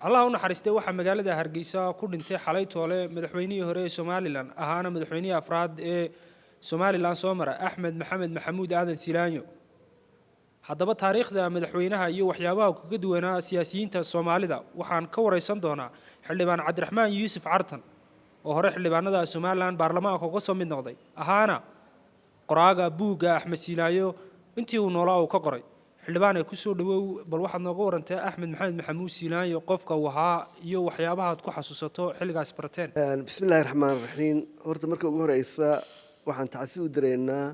الله naxariistay waxa magaalada Hargeysa ku dhintay xalay toole madaxweynihii hore ee Somaliland ahaana madaxweynihii afraad ee Somaliland soo mara Axmed Maxamed Maxamuud Aadan Silaanyo haddaba taariikhda madaxweynaha iyo waxyaabaha kaga duwanaa siyaasiyiinta Soomaalida waxaan ka wareysan doonaa xildhibaan Cabdiraxmaan Yuusuf Cartan oo hore xildhibaanada Somaliland baarlamaanka uga soo mid noqday ahaana qoraaga buugga Axmed Silaanyo intii uu noolaa uu ka qoray xildhibaan ay ku soo dhawow bal waxaad nooga warantay Axmed Maxamed Maxamuud Silaanyo qofka waxa iyo waxyaabaha aad ku xasuusato xilligaas barteen bismillaahir rahmaanir rahiim horta marka ugu horeysa waxaan tacsi u direynaa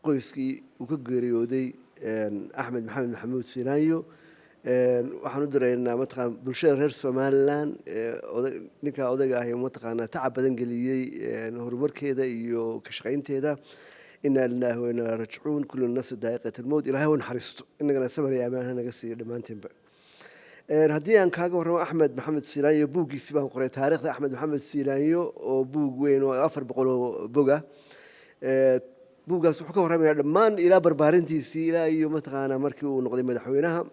qoyskii uu ka geeriyooday Axmed Maxamed Maxamuud Silaanyo waxaan u direynaa mataqaan bulshada reer Somaliland ninka odayga ah ee mataqaan tacab badan galiyay horumarkeeda iyo ka shaqaynteeda إنا لله وإنا راجعون كل النفس ذائقة الموت إلى هون حريصت إننا سمر يا أمان هنا قصي دمانتين بقى هدي أن كاجو هو أحمد محمد سيلايو بوجي سبان قرية تاريخ أحمد محمد سيلايو وبوج وين وأفر بقولوا بوجا بوجا سحكوا رمي دمان إلى بربارنتي سيلايو متغانا مركو ونقدم مدحوينها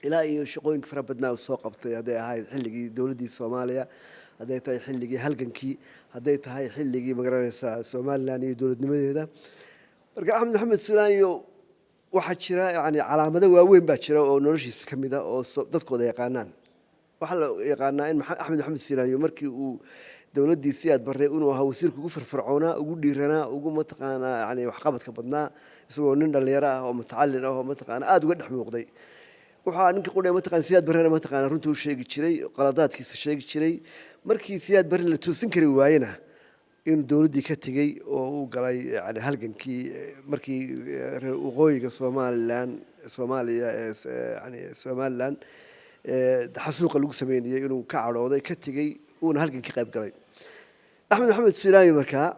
إلى أي شقوين كفر بدنا وساق بطي هذا هاي حلقي دولة الصومالية هذا تاي حلقي هلقنكي هذا تاي حلقي مقرنة الصومالية دولة نمذجة رجع أحمد محمد سيلايو واحد شراء يعني على مدى وين بشراء أو نرشيس كميدا أو ضدكوا ده يقانان وحلا يقانا إن أحمد محمد سيلايو مركي ودولة دي سياد بريئون وهوسير كوفر فرعونا وقول ديرنا وقول متقانا يعني وحقبت كبدنا يسوون نند اللي يراه أو متعلن أو متقانا وقد حموق ذي waxaa ninka qodhay mataqaan siyaad barreena mataqaan runtii uu sheegi jiray qaladaadkiisa sheegi jiray markii siyaad barre la toosin kari waayna in dawladii ka tagay oo uu galay yani halgankii markii waqooyiga Soomaaliya yani Somaliland xasuuqa lagu sameeyay inuu ka cadhooday ka tagay uuna halgankii qayb galay Axmed Maxamed Silaanyo markaa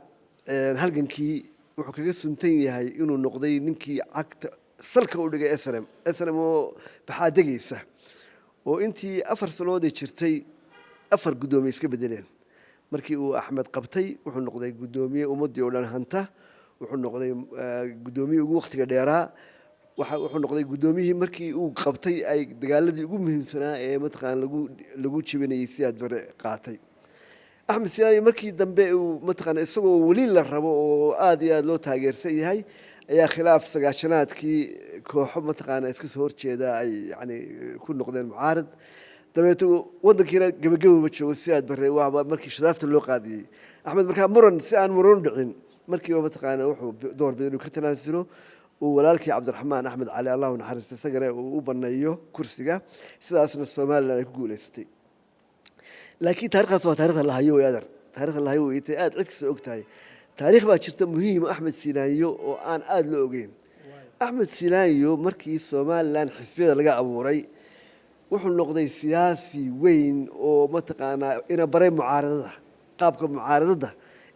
halgankii wuxuu kaga suntan yahay inuu noqday ninkii cagta salka u dhigay SNM oo baxaadagaysa oo intii 4 sanadood jirtay 4 gudoomiye iska bedeleen markii uu Axmed qabtay wuxuu noqday gudoomiye ummadii oo dhan hanta wuxuu noqday gudoomiye ugu waqtiga dheeraa wuxuu noqday gudoomiyihii markii uu qabtay ay dagaaladii ugu muhiimsanaa ee mataqaan lagu jibinayay siyaad bare qaatay Axmed Silaanyo markii dambe uu mataqaan isagoo wali la rabo oo aad iyo aad loo taageersan yahay ayaa khilaaf sagaashanaadkii kooxo mataqaana iska soo horjeeda ay yani ku noqdeen mucaarad dabeeto wadankiina gabagababa joogo siyaad barre waa markii shadaafta loo qaadiyay Axmed markaa muran si aan muran dhicin markii uu mataqaana wuxuu door biday inuu ka tanaasulo uu walaalkii Cabdiraxmaan Axmed Cali Allahu naxariisto isagana uu u baneeyo kursiga sidaasna Soomaaliland ay ku guuleysatay laakiin taariikhdaas waa taariikhda la hayo yaadar taariikhda la hayo ay aad cid ka ogtahay taariikh baa jirta muhiim Axmed Silaanyo oo aan aad loo ogeyn Axmed Silaanyo markii Somaliland xisbiyada laga abuuray wuxuu noqday siyaasi weyn oo mataqaana ina baray mucaaradada qaabka mucaaradada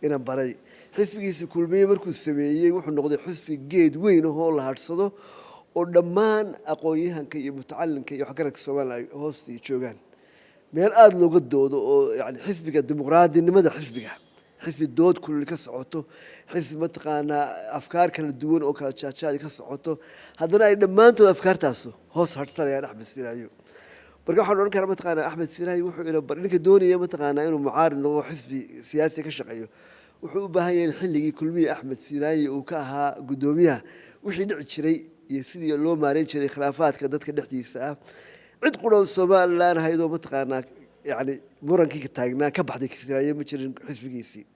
ina baray xisbigiisa kulmiye markuu sameeyay wuxuu noqday xisbi geed weyn oo la harsado oo dhammaan aqoon-yahanka iyo mutacallinka iyo waxgaradka Soomaaliya hoostii joogan meel aad looga doodo oo yani xisbiga dimuqraadinimada xisbiga حزب الدود كل كسعته حزب متقانا أفكار كان الدون أو كشاشات كسعته هذا أي لما أنتوا أفكار تاسو هو صار يا أحمد سيلايو برجع حنون كلام متقانا أحمد سيلايو وحول إلى برنك الدوني متقانا إنه معارض إنه حزبي سياسي كشقيه وحول بهاي الحلقي كل مية أحمد سيلايو وكاها قدوميها وحين عشري يسيدي اللو مارين شري خلافات كدت كدحتي الساعة عد قلوا الصومال لا هيدو متقانا يعني مرنكي كتاجنا كبحدي كثير أيام بتشرين حزب جيسي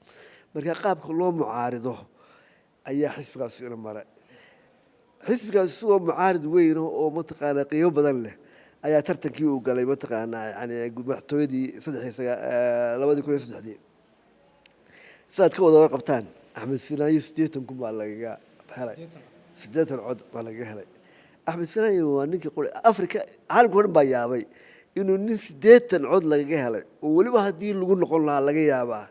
مركا قاب كلهم معارضه أي حزب قاسي أنا مرة حزب قاسي هو معارض وينه أو متقانا قيوم بدل له أي ترتكيو قال متقانا يعني محتويدي صدحي لما يكون صدحي ساد كودا ورقبتان أحمد سيلايو سديتهم كم بالله بحلاي سديت العود بالله هلاي أحمد سيلايو وانك يقول أفريقيا عالم كون بيابي إنه نس ديتن عود لقى هلا ولما هدي اللي قلنا قلنا لقى يابا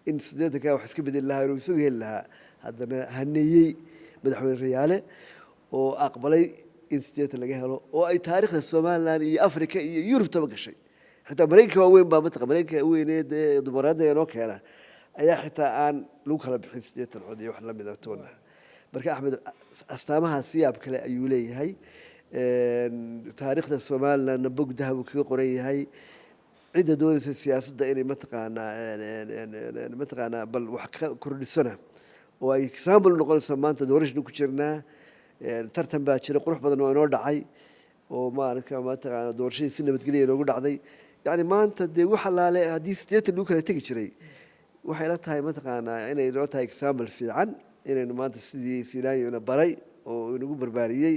إن سديتك أو حسك بدل لها ويسوي لها هذا هنيي مدحون الريالة وأقبلي إن سديت لقى هلا وأي تاريخ الصومال لاني أفريقيا يوروب تبقى شيء حتى أمريكا وين بمنطقة أمريكا وين دمرات ينوك هنا أي حتى آن لو خلا بحيث سديتن عود يوحنا بدأتونا بركة أحمد أستامها سياب كلا أيولي هاي taariikhda Somalilandna bog dahab uu kaga qoran yahay cidda doonaysa siyaasadda inay mataqaanaa bal wax ka kordhisana oo ay example noqonayso maanta doorashada ku jirnaa tartan baa jira qurux badan oo inoo dhacay oo mataqaanaa doorashadii si nabadgelya inoogu dhacday yani maanta dee wax allaale haddii 80 lagu kala tegi jiray waxay la tahay mataqaanaa inay inoo tahay example fiican inaynu maanta sidii Silaanyo ina baray oo inagu barbaariyey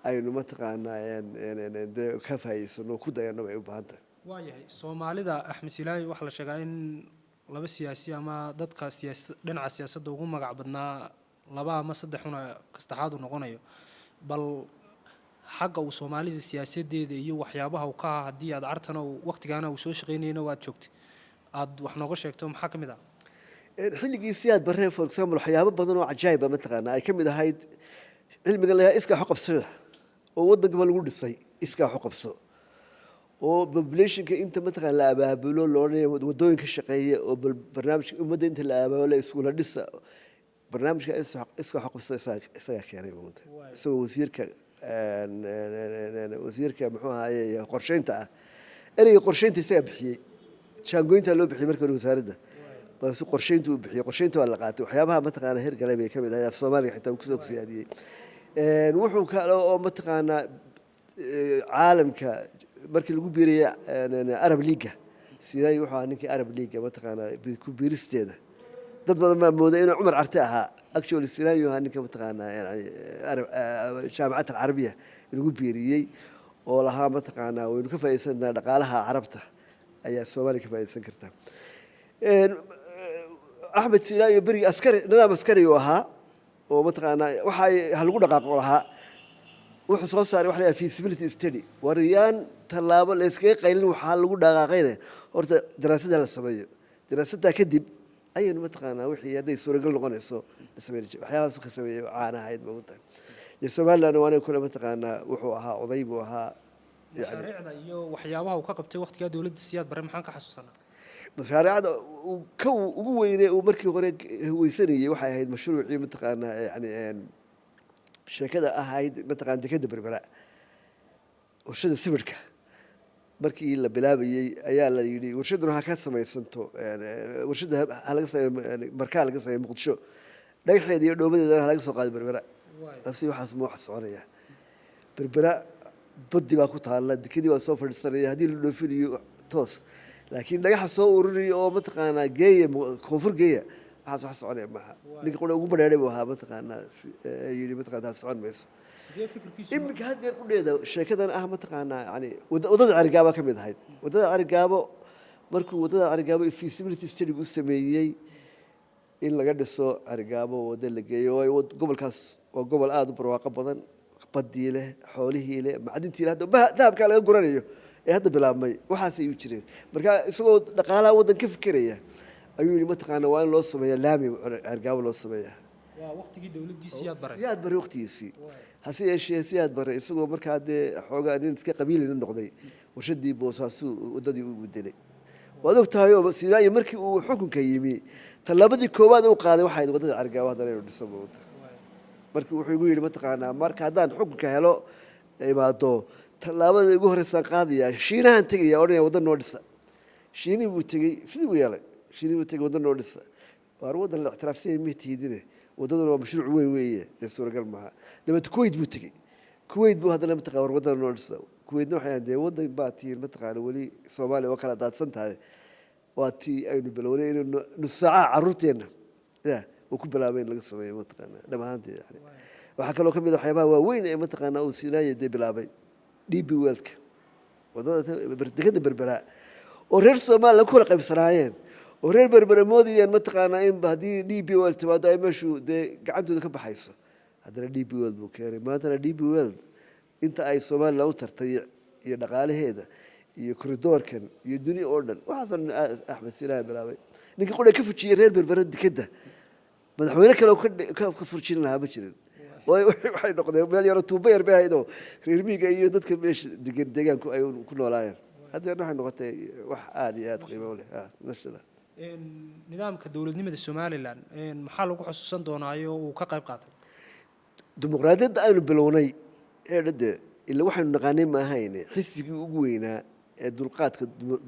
aynu mataqaanaa dee ka faa'iideysano ku dayano ay u baahan tahay waayahay Soomaalida Axmed Silaanyo waxa la sheegaa in laba siyaasi ama dadka dhinaca siyaasadda ugu magac badnaa laba ama saddex una kastaxaad u noqonayo bal xagga uu Soomaalida siyaasadeeda iyo waxyaabaha uu ka hadii aad artana waqtigaana uu soo shaqeynayna waad joogtay aad wax nooga sheegto maxaa kamid ah xilligii siyaad barre for example waxyaabo badan oo cajaa'ib ah mataqaanaa ay kamid ahayd cilmiga la iska xaqabsada oo wadanka lagu dhisay iska xaqabso oo populationka inta mataqaanaa la abaabulo loonay wadooyinka shaqeeya oo barnaamijka ummadda inta la abaabulo isku la dhisa barnaamijka iska xaqabso isaga keenay maanta isagoo wasiirka muxuu ahaayay qorsheynta ah ereyga qorsheynta isaga bixiyay jaangoynta loo bixiyay markii wasaaradda bas qorsheynta uu bixiyay qorsheynta waa la qaatay waxyaabaha mataqaanaa heer galay bay kamid ahay Soomaaliya xitaa ku soo siyaadiyay wuxuu kale oo mataqaanaa caalamka markii lagu biiriyay Arab League Silaanyo wuxuu ahaa ninkii Arab League mataqaanaa ku biiristeeda dad badan ma mooday inuu Cumar Carte ahaa actually Silaanyo ahaa ninka mataqaanaa yani jaamacadda Carabiya lagu biiriyay oo lahaa mataqaanaa waynu ka faa'iideysanaa dhaqaalaha Carabta ayaa Soomaaliya ka faa'iideysan kartaa Axmed Silaanyo bariga askari nidaam askari oo ahaa oo mataqaanaa waxa lagu dhaqaaqo lahaa wuxuu soo saaray wax la feasibility study wariyaan talaabo la iskaga qaylin waxa lagu dhaqaaqayna horta daraasada la sameeyo daraasada kadib ayaynu mataqaanaa wixii haday suuragal noqonayso la sameeyo waxyaabahaas ka sameeyo caanahayd maanta Somaliland waana kula mataqaanaa wuxuu ahaa oday buu ahaa mashaariicda iyo waxyaabaha uu ka qabtay waqtiga dawladda siyaad bare maxaan ka xasuusanaa mashaariicda ugu weynee uu markii hore weysanayay waxay ahayd mashruucii mataqaanaa yani sheekada ahayd mataqaanaa dekada berbera warshada sibirka markii la bilaabayay ayaa la yiri warshaduna ha ka samaysanto warshada ha laga sameeyo markaa laga sameeyo Muqdisho dhagaxeeda iyo dhoobadeeda ha laga soo qaado berbera afsi waxaas ma wax soconaya berbera baddi baa ku taala dekadii waa soo fadhiisanaya hadii la dhoofinayo toos laakiin dhagaxa soo ururiyo oo mataqaanaa geeya koonfur geeya waxaas wax soconaya maaha ninka qora ugu badheeray buu ahaa mataqaanaa yiri mataqaanaa socon mayso imika haddeer ku dheeda sheekadan ah mataqaanaa yani wadada Carigaabo ka mid ahayd wadada Carigaabo markuu wadada Carigaabo feasibility study uu sameeyay in laga dhiso Carigaabo wada la geeyo gobolkaas oo gobol aad u barwaaqo badan badii leh xoolihii leh macdintii leh dahabka laga guranayo ee hadda bilaabmay waxaas ay u jireen marka isagoo dhaqaalaha wadan ka fikiraya ayuu yiri mataqaanaa waa in loo sameeyo laami Carigaabo loo sameeyaa waa waqtigii dawladda siyaad bare waqtigiisii hasi yeeshee siyaad bare isagoo markaa dee xoogaa nin iska qabiilina noqday warshadii Boosaaso wadadii uu dilay waad ogtahay oo Silaanyo markii uu xukunka yimi talaabadii koowaad uu qaaday waxay wadada Carigaabo hadana inuu dhiso markii wuxuu igu yiri mataqaanaa marka hadaan xukunka helo imaado talaabada ugu horeysa qaadaya Shiinahan tagaya oo wadan noo dhisa Shiini buu tagay sidii uu yeelay Shiini buu tagay wadan noo dhisa waa wadan la ixtiraafsan mihtiidine wadaduna waa mashruuc weyn weeye ee suuragal maaha dabad Kuwait buu tagay Kuwait buu hadana mataqaanaa wadan noo dhisa Kuwaitna waxay ahayd wadan baatiin mataqaanaa wali Soomaaliya oo kala daadsan tahay waatii aynu bilownay in nus saaca carruurteena oo ku bilaabeen laga sameeyo mataqaanaa dhamaantii yani waxa kale oo kamid ah waxyaabaha waaweyn ee mataqaanaa uu Silaanyo bilaabay DB World wadada dekada berbera oo reer Soomaaliya ku kala qaybsanaayeen oo reer berbera moodiyeen mataqaanaa in hadii DB World timaado ay meeshu gacantooda ka baxayso haddana DB World buu keenay maanta DB World inta ay Soomaaliya u tartay iyo dhaqaalaheeda iyo koridoorkan iyo dunia oo dhan waxaan Axmed Silaanyo bilaabay ninka qodhay ka fujiyay reer berbera dekada madaxweyne kale oo ka furjin lahaa ma jirin waxay noqdeen meel yar oo tuubo yar bay ahayd oo reer miyiga iyo dadka meesha deegaanku ay ku noolaayeen hadda waxay noqotay wax aad iyo aad qiimo u leh nashada nidaamka dawladnimada Somaliland maxaa lagu xusuusan doonaayo uu ka qayb qaatay dimuqraadiyadda aynu bilownay ee dhade ila waxaanu naqaanay ma ahayn xisbigii ugu weynaa ee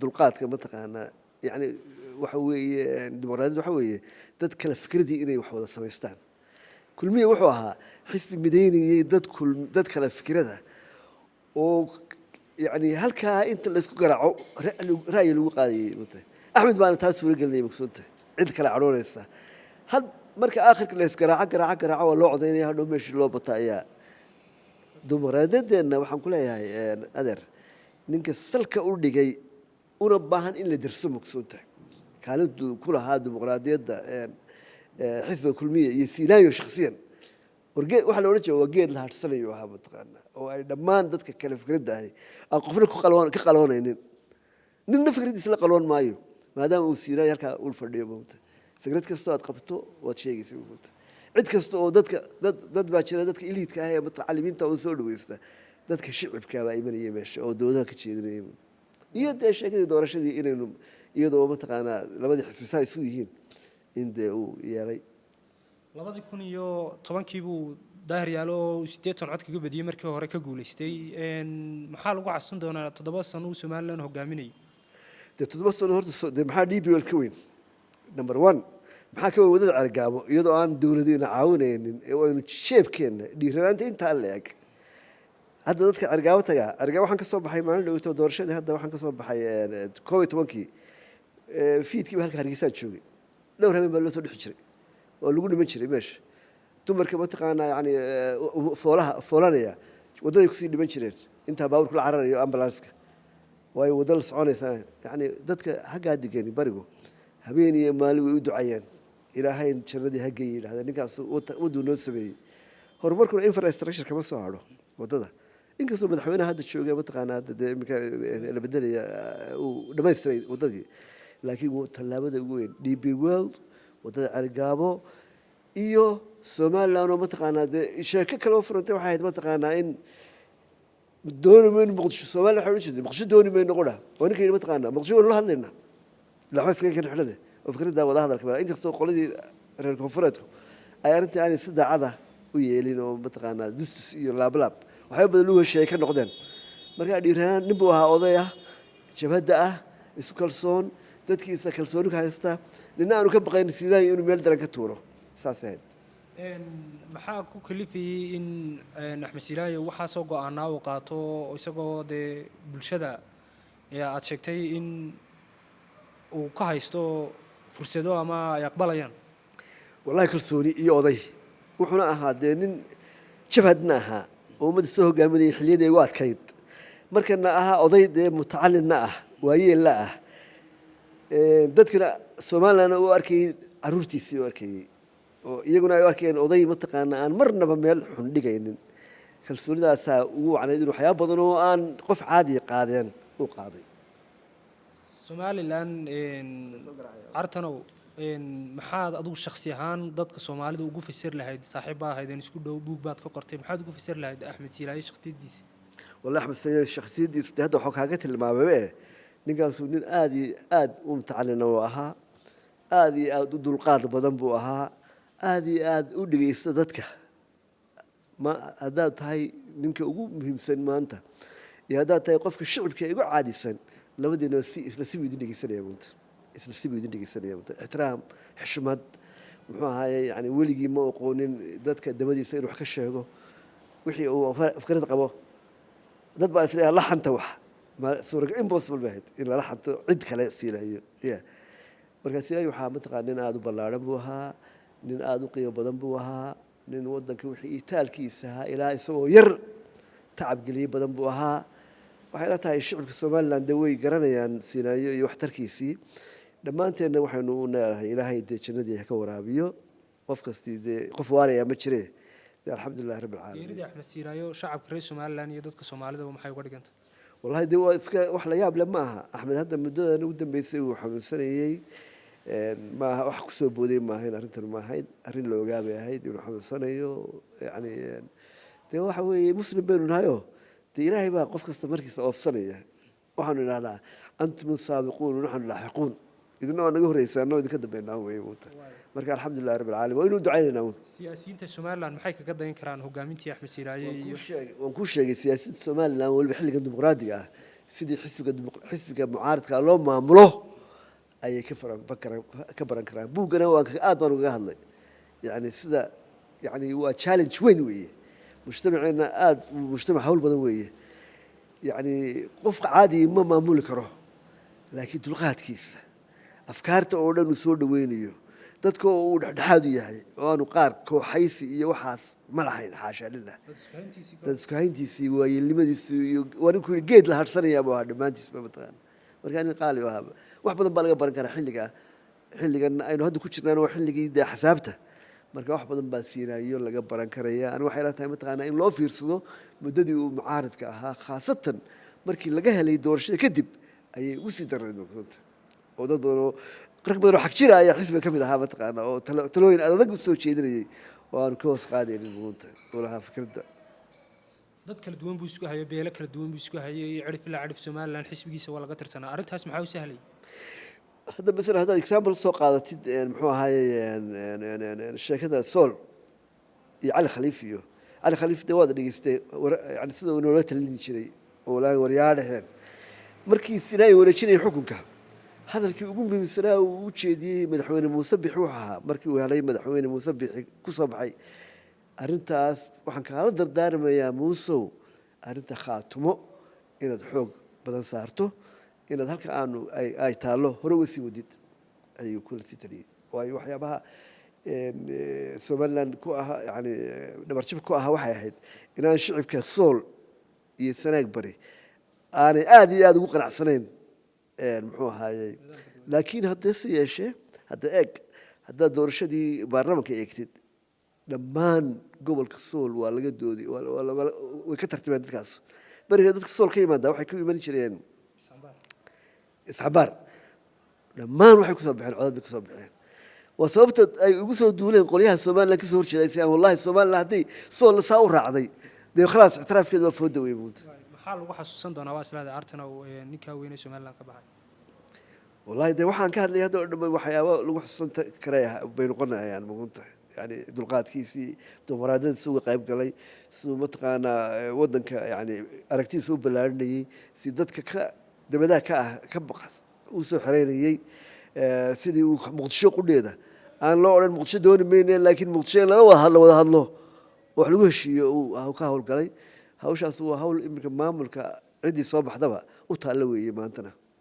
dulqaadka mataqaanaa yani waxa weeye dimuqraadiyadda waxa weeye dad kala fikradii inay wax wada samaystaan kulmiye wuxuu ahaa xisbi midaynayay dad kala fikrada oo yani halkaa inta la isku garaaco ra'yi lagu qaadayay matahay axmed baana taas suura gelinaya maqsuudta cid kale cadhoonaysa had marka aakhirka la isgaraaco waa loo codaynaya hadhow meeshii loo bata ayaa dimuqraadiyaddeenna waxaan ku leeyahay adeer ninka salka u dhigay una baahan in la derso maqsuudta kaalintuu ku lahaa dimuqraadiyadda xisbiga kulmiye iyo siinaayo shakhsiyan waxaa la odhan jira waa geed la hadhsanayo ahaa mataqaana oo ay dhammaan dadka kale fikradda ahi aan qofna ka qaloonaynin ninna fikradiisa la qaloon maayo maadaama uu siinaayo halkaa uu fadhiyo mawta fikrad kastoo aad qabto waad sheegaysa mawta cid kasta oo dad baa jira dadka iliidka ah ee mutacalimiinta oo soo dhaweysta dadka shicibka baa imanaya meesha oo dowladaha ka jeedinaya iyo dee sheekadii doorashadii inaynu iyadoo mataqaanaa labadii xisbi saa isu yihiin in dee uu yeelay 2010 buu daahir yaalo 80 cod kaga badiyay markii hore ka guuleystay maxaa lagu cabsan doonaa 7 sano uu Soomaaliland hogaaminayay dee 7 sano horta dee maxaa DPL ka weyn number 1 maxaa ka weyn wadada Cergaabo iyadoo aan dowladina caawinaynin ee aynu sheebkeena dhiiranaanta inta la eg hadda dadka Cergaabo taga Cergaabo waxaan ka soo baxay maalin dhawto doorashadii hadda waxaan ka soo baxay 12 fiidkii halka Hargeysa joogay dhowr habeen baa loo soo dhixi jiray oo lagu dhiman jiray meesha dumarka mataqaanaa yani foolanaya wadada ku sii dhiman jireen inta baabuurka la cararayo ambulanska way wadada soconaysaa yani dadka hagaa digani barigo habeen iyo maalin way u ducayaan ilaahay jannadii ha geeyay yiraahdo ninkaas waduu noo sameeyay horumarkuna infrastructure kama soo haro wadada inkastoo madaxweynaha hadda joogay mataqaanaa hadda imika la bedelaya uu dhamaystiray wadadii laakiin tallaabada ugu weyn DP World wadada Cergaabo iyo Soomaaliland oo mataqaanaa sheeko kale oo furantay waxay ahayd mataqaanaa in doonimeen Muqdisho Soomaaliland waxa u jeeday Muqdisho doonimeen noqoda oo ninkii mataqaanaa Muqdisho la hadlayna la xaska ka xidhnaa oo fikradda wada hadalka baa inkastoo qoladii reer koonfureedku ay arintii aan si daacada u yeelin oo mataqaanaa dustus iyo laablaab waxay badan uga sheekay ka noqdeen marka dhiiraan nin buu ahaa oday ah jabhada ah isu kalsoon dadkiisa kalsooni ka haysta nina aanu ka baqayn sidaan inuu meel daran ka tuuro saasayd maxaa ku kalifayay in Axmed Silaayo waxa soo go'aanaa uu qaato isagoo de bulshada aad sheegtay in uu ka haysto fursado ama ay aqbalayaan wallahi kalsooni iyo oday wuxuuna ahaa dee nin jabhadna ahaa oo ummadda soo hogaaminayay xilliyadii ugu adkayd markana ahaa oday dee mutacallinna ah waayeella ah dadkana Soomaaliland oo arkay caruurtiisii oo arkay oo iyaguna ay arkeen oday mataqaana aan marnaba meel xun dhigaynin kalsoonidaas ugu wacnayd inuu waxyaabo badan oo aan qof caadi qaadeen uu qaaday Soomaaliland artanow maxaad adigu shakhsi ahaan dadka Soomaalida ugu fasir lahayd saaxiib ahayd in isku dhow buug baad ka qortay maxaad ugu fasir lahayd Axmed Silaayo shakhsiyadiisa wallahi Axmed Silaayo shakhsiyadiisa hadda waxa kaaga tilmaamay ninkaas nin aad u mutacallin oo ahaa aad u dulqaad badan buu ahaa aad u dhigaysta dadka ma hadaad tahay ninka ugu muhiimsan maanta iyo hadaad tahay qofka shicibka ugu caadisan labadiina isla si idin dhigaysanaya maanta ixtiraam xishmad muxuu ahaayay yani weligii ma aqoonin dadka dabadiisa inuu wax ka sheego wixii uu fikrad qabo dad baa isla laxanta wax suuragal impossible baahid in la laxanto cid kale Silaayo marka Silaayo waxa mataqaanaa nin aad u ballaaran buu ahaa nin aad u qiimo badan buu ahaa nin wadanka wixii itaalkiisa ilaa isagoo yar tacab galiye badan buu ahaa waxay la tahay shicibka Soomaaliland way garanayaan Silaayo iyo waxtarkiisii dhamaanteena waxaynu u naahay ilaahay jannadii ka waraabiyo qof kastii qof waaraya ma jiree alxamdulillaah rabbil caalamiin geerida Axmed Silaayo shacabka reer Soomaaliland iyo dadka Soomaalida maxay uga dhigantay wallahi dee waa iska wax la yaab leh ma aha Axmed hadda muddadan ugu dambeysay uu xanuunsanayay ma wax ku soo booday ma ahayn arrintan ma ahayd arrin la ogaabay ahayd inuu xanuunsanayo yani dee waxa weeye muslim baynu nahayo dee ilaahay baa qof kasta markiisa oofsanaya waxaanu idhahnaa antum saabiquun naxnu laaxiquun idina waa naga horeysaanoo idinka dambeynaa weeye muuta marka alxamdulillahi rabbil caalamiin waa inuu ducaynaynaa siyaasiyiinta somaliland maxay kaga dayan karaan hogaamintii axmed siiraaye iyo waan kuu sheegay siyaasiyiinta somaliland weliba xilligan dimuqraadiga ah sidii xisbiga mucaaradka loo maamulo ayay ka baran karaan buuggana aad baan ugaga hadlay yani sida yani waa challenge weyn weeye mujtamaceena aad mujtamac hawl badan weeye yani qofka caadiga ma maamuli karo laakiin dulqaadkiisa afkaarta oo dhan uu soo dhaweynayo dadka uu dhexdhexaad u yahay oo aanu qaar kooxaysi iyo waxaas ma lahayn xaasha lillah dad isku hayntiisii waayeelnimadiisii iyo waa ninkuu geed la harsanayaaba waa dhammaantiisba mataqaana marka nin qaali u ahaaba wax badan baa laga baran karaa xilligan aynu hadda ku jirnaan waa xilligii dee axsaabta marka wax badan baa siiraayo laga baran karaya aniga waxay ila tahay mataqaanaa in loo fiirsado muddadii uu mucaaradka ahaa khaasatan markii laga helay doorashada kadib ayay ugu sii dareen maanta oo dad badan oo rag badan oo xag jira ayaa xisbiga ka mid ahaa mataqaana oo talooyin adag u soo jeedinayay oo aanu ka hoos qaadaynin maanta oo lahaa fikradda dad kala duwan buu isku hayay beelo kala duwan buu isku hayay cirif ilaa cirif somaliland xisbigiisa waa laga tirsanaa arrintaas maxaa u sahlay hadda mesela haddaad example soo qaadatid muxuu ahaaye sheekada sool iyo cali khaliif dee waad dhegeystay yani sida uu noola talin jiray oo walaahi waryaadhaheen markii sinaayi wareejinayay xukunka hadalkii ugu muhiimsanaa uu u jeediyey madaxweyne muuse bixi wuxuu ahaa markii uu helay madaxweyne muuse bixi ku soo baxay arrintaas waxaan kaala dardaarmayaa muusow arrinta khaatumo inaad xoog badan saarto inaad halka aanu ay taallo hore uga sii wadid ayuu kula sii taliyey waayo waxyaabaha somaliland ku ahaa yani dhabarjab ku ahaa waxay ahayd inaan shicibka sool iyo sanaag bari aanay aad iyo aad ugu qanacsanayn muxuu ahaayey laakiin haddase yeeshee hadda eeg haddaad doorashadii baarlamanka eegtid dhammaan gobolka sool waa laga doodi way ka tartameen dadkaas beriga dadka sool ka yimaada waxay ku iman jireen isxambaar dhammaan waxay kusoo baxeen codad bay kusoo baxeen waa sababta ay ugu soo duuleen qolyaha somaliland kasoo horjeedaysay wallahi somaliland hadday soolna saa u raacday dee khalaas ictiraafkeeda waa fooda wey muunta maxaa lagu xasuusan doonaa waa islaada artana ninkaa weyne somaliland ka baxay wallahi dee waxaan ka hadlay hadda oo dhan waxyaabo lagu xasuusan karay bay noqonayaan mugunta yani dulqaadkiisii dumaraadadiisa uga qayb galay siduu mataqaanaa waddanka yani aragtidiisa u ballaarinayey si dadka ka dabadaha ka baqas uu soo xereynayey sidii uu muqdisho qudheeda aan loo odhan muqdisho dooni mayne laakiin muqdisho in lala wada hadlo wax lagu heshiiyo uu ka howlgalay hawshaas waa hawl iminka maamulka ciddii soo baxdaba u taallo weeye maantana